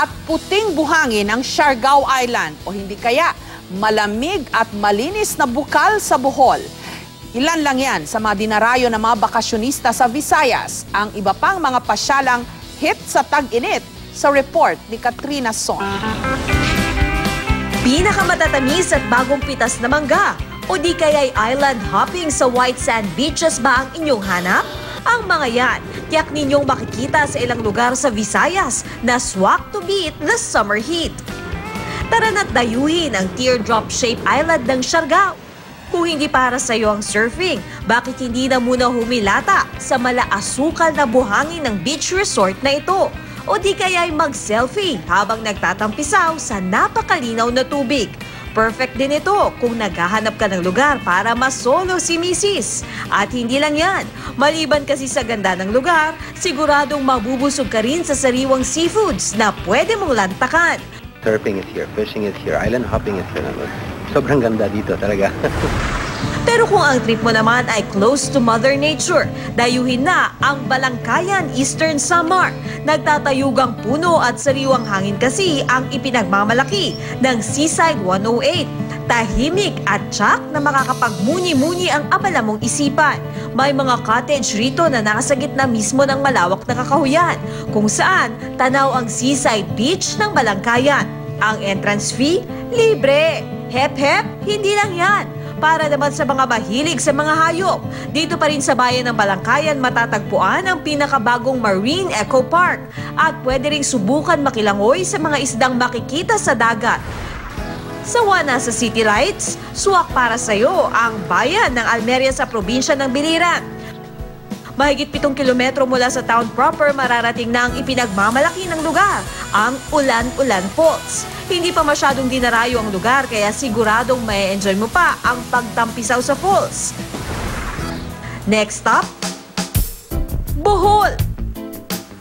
at puting buhangin ng Siargao Island o hindi kaya malamig at malinis na bukal sa Bohol. Ilan lang yan sa mga dinarayo ng mga bakasyonista sa Visayas. Ang iba pang mga pasyalang hit sa tag-init sa report ni Katrina Son. Pinakamatatamis at bagong pitas na mangga o di kaya'y island hopping sa white sand beaches ba ang inyong hanap? Ang mga yan, tiyak ninyong makikita sa ilang lugar sa Visayas na swak to beat the summer heat. Tara na't dayuhin ang teardrop-shaped island ng Siargao. Kung hindi para sa iyo ang surfing, bakit hindi na muna humilata sa malaasukal na buhangin ng beach resort na ito? O di kaya'y mag-selfie habang nagtatampisaw sa napakalinaw na tubig. Perfect din ito kung naghahanap ka ng lugar para masolo si misis. At hindi lang yan, maliban kasi sa ganda ng lugar, siguradong mabubusog ka rin sa sariwang seafoods na pwede mong lantakan. Surfing is here, fishing is here, island hopping is here. Sobrang ganda dito talaga. Pero kung ang trip mo naman ay close to Mother Nature, dayuhin na ang Balangkayan, Eastern Samar. Nagtatayugang puno at sariwang hangin kasi ang ipinagmamalaki ng Seaside 108. Tahimik at tsak na makakapagmuni-muni ang abala mong isipan. May mga cottage rito na nasa gitna mismo ng malawak na kakahuyan, kung saan tanaw ang Seaside Beach ng Balangkayan. Ang entrance fee, libre. Hep-hep, hindi lang yan. Para naman sa mga mahilig sa mga hayop, dito pa rin sa bayan ng Balangkayan matatagpuan ang pinakabagong Marine Eco Park at pwede ring subukan makilangoy sa mga isdang makikita sa dagat. Sawa na sa City Lights, suwak para sa iyo ang bayan ng Almeria sa probinsya ng Biliran. Mahigit 7 kilometro mula sa town proper, mararating na ang ipinagmamalaki ng lugar, ang Ulan-Ulan Falls. Hindi pa masyadong dinarayo ang lugar kaya siguradong may enjoy mo pa ang pagtampisaw sa falls. Next stop, Bohol.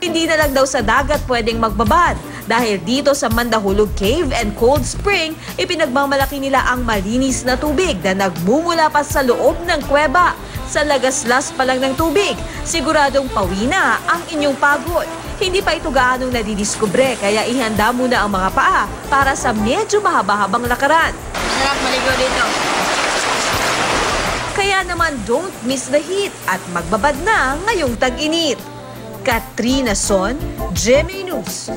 Hindi na lang daw sa dagat pwedeng magbabad dahil dito sa Mandahulog Cave and Cold Spring, ipinagmamalaki nila ang malinis na tubig na nagmumula pa sa loob ng kuweba. Sa lagaslas pa lang ng tubig, siguradong pawi na ang inyong pagod. Hindi pa ito gaanong nadidiskubre kaya ihanda muna ang mga paa para sa medyo mahaba-habang lakaran. Sarap maligo dito. Kaya naman don't miss the heat at magbabad na ngayong tag-init. Katrina Son, GMA News.